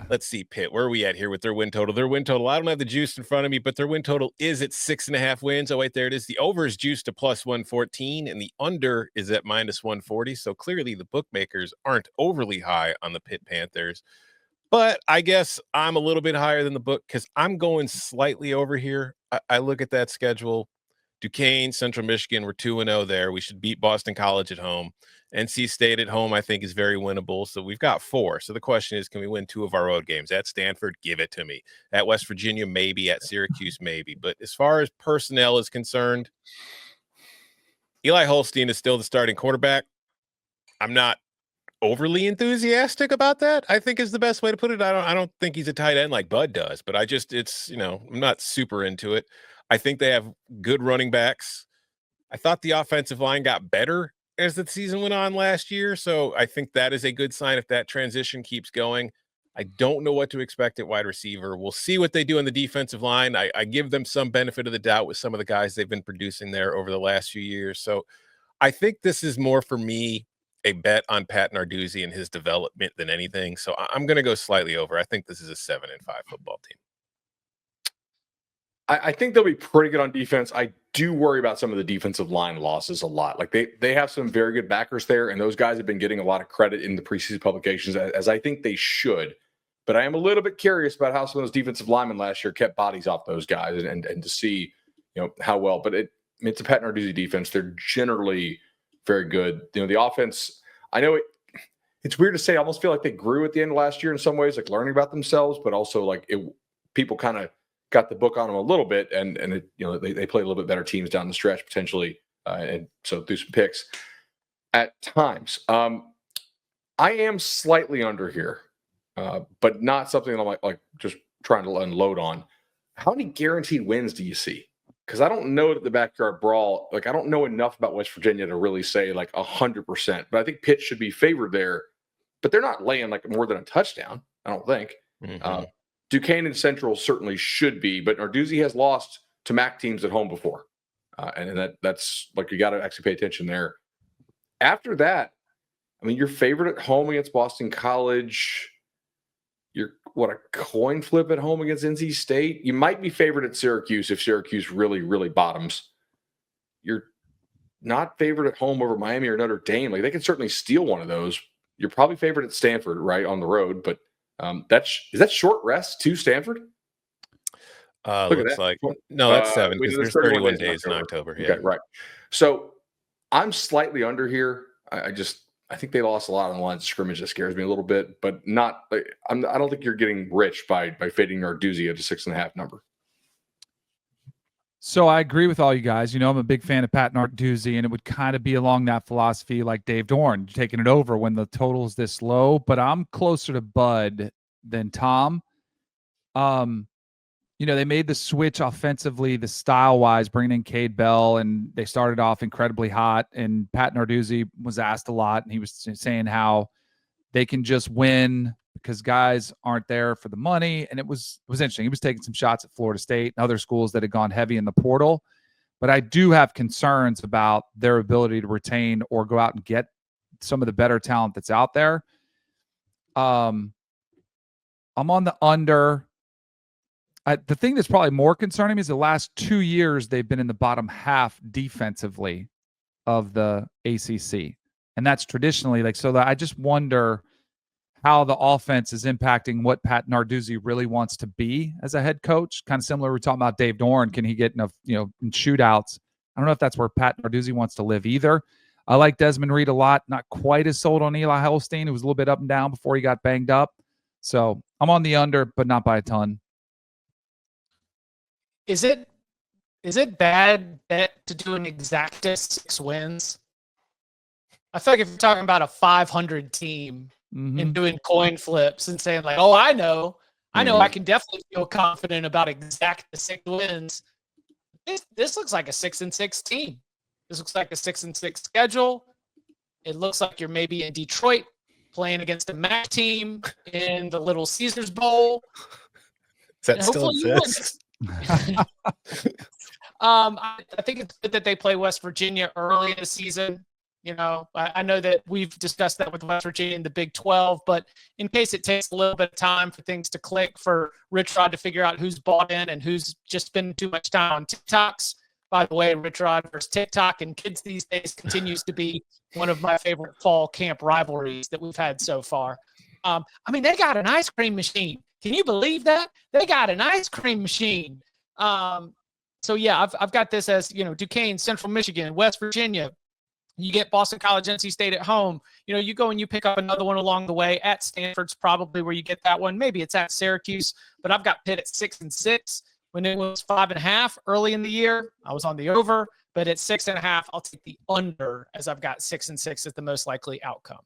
Let's see, Pitt. Where are we at here with their win total? Their win total, I don't have the juice in front of me, but their win total is at 6.5 wins. Oh, wait, there it is. The over is juiced to plus 114, and the under is at minus 140. So clearly the bookmakers aren't overly high on the Pitt Panthers. But I guess I'm a little bit higher than the book because I'm going slightly over here. I look at that schedule. Duquesne, Central Michigan, we're 2-0 there. We should beat Boston College at home. NC State at home, I think, is very winnable. So we've got 4. So the question is, can we win 2 of our road games? At Stanford, give it to me. At West Virginia, maybe. At Syracuse, maybe. But as far as personnel is concerned, Eli Holstein is still the starting quarterback. I'm not overly enthusiastic about that, I think is the best way to put it. I don't think he's a tight end like Bud does, but I'm not super into it. I think they have good running backs. I thought the offensive line got better as the season went on last year, so I think that is a good sign if that transition keeps going. I don't know what to expect at wide receiver. We'll see what they do on the defensive line. I give them some benefit of the doubt with some of the guys they've been producing there over the last few years. So I think this is more for me a bet on Pat Narduzzi and his development than anything. So I'm going to go slightly over. I think this is a 7-5 football team. I think they'll be pretty good on defense. I do worry about some of the defensive line losses a lot. Like they have some very good backers there, and those guys have been getting a lot of credit in the preseason publications, as I think they should. But I am a little bit curious about how some of those defensive linemen last year kept bodies off those guys, and to see how well. But it's a Pat Narduzzi defense. They're generally very good. The offense. I know it's weird to say. I almost feel like they grew at the end of last year in some ways, like learning about themselves, but also like people kind of got the book on them a little bit, and they play a little bit better teams down the stretch potentially, and so through some picks at times. I am slightly under here, but not something that I'm like just trying to unload on. How many guaranteed wins do you see? Because I don't know that the backyard brawl, I don't know enough about West Virginia to really say 100%. But I think Pitt should be favored there, but they're not laying more than a touchdown. I don't think. Mm-hmm. Duquesne and Central certainly should be, but Narduzzi has lost to MAC teams at home before. And that's you got to actually pay attention there. After that, you're favored at home against Boston College. You're a coin flip at home against NC State. You might be favored at Syracuse if Syracuse really, really bottoms. You're not favored at home over Miami or Notre Dame. They can certainly steal one of those. You're probably favored at Stanford, right, on the road, but is that short rest to Stanford? Looks like no, that's 7 because there's 31 days in October. Yeah, okay, right. So I'm slightly under here. I think they lost a lot on the lines of scrimmage. That scares me a little bit, but not. I don't think you're getting rich by fading Narduzzi at a 6.5 number. So I agree with all you guys. I'm a big fan of Pat Narduzzi, and it would kind of be along that philosophy like Dave Dorn, taking it over when the total's this low. But I'm closer to Bud than Tom. They made the switch offensively, the style-wise, bringing in Cade Bell, and they started off incredibly hot. And Pat Narduzzi was asked a lot, and he was saying how they can just win because guys aren't there for the money. And it was interesting. He was taking some shots at Florida State and other schools that had gone heavy in the portal. But I do have concerns about their ability to retain or go out and get some of the better talent that's out there. I'm on the under. The thing that's probably more concerning me is the last 2 years they've been in the bottom half defensively of the ACC. And that's traditionally so that I just wonder how the offense is impacting what Pat Narduzzi really wants to be as a head coach. Kind of similar, we're talking about Dave Dorn. Can he get enough, in shootouts? I don't know if that's where Pat Narduzzi wants to live either. I like Desmond Reed a lot. Not quite as sold on Eli Holstein. It was a little bit up and down before he got banged up. So I'm on the under, but not by a ton. Is it bad bet to do an exacta 6 wins? I feel like if you're talking about a 500 team and doing coin flips and saying I know I can definitely feel confident about exacta 6 wins. This looks like a 6-6 team. This looks like a 6-6 schedule. It looks like you're maybe in Detroit playing against a MAC team in the Little Caesars Bowl. Does that still exist? I think it's good that they play West Virginia early in the season. I know that we've discussed that with West Virginia in the Big 12, but in case it takes a little bit of time for things to click, for Rich Rod to figure out who's bought in and who's just spending too much time on TikToks. By the way, Rich Rod versus TikTok and kids these days continues to be one of my favorite fall camp rivalries that we've had so far. They got an ice cream machine. Can you believe that? They got an ice cream machine. So yeah, I've got this as, Duquesne, Central Michigan, West Virginia. You get Boston College, NC State at home. You go and you pick up another one along the way. At Stanford's probably where you get that one. Maybe it's at Syracuse, but I've got Pitt at 6-6. When it was 5.5 early in the year, I was on the over, but at 6.5, I'll take the under, as I've got 6-6 as the most likely outcome.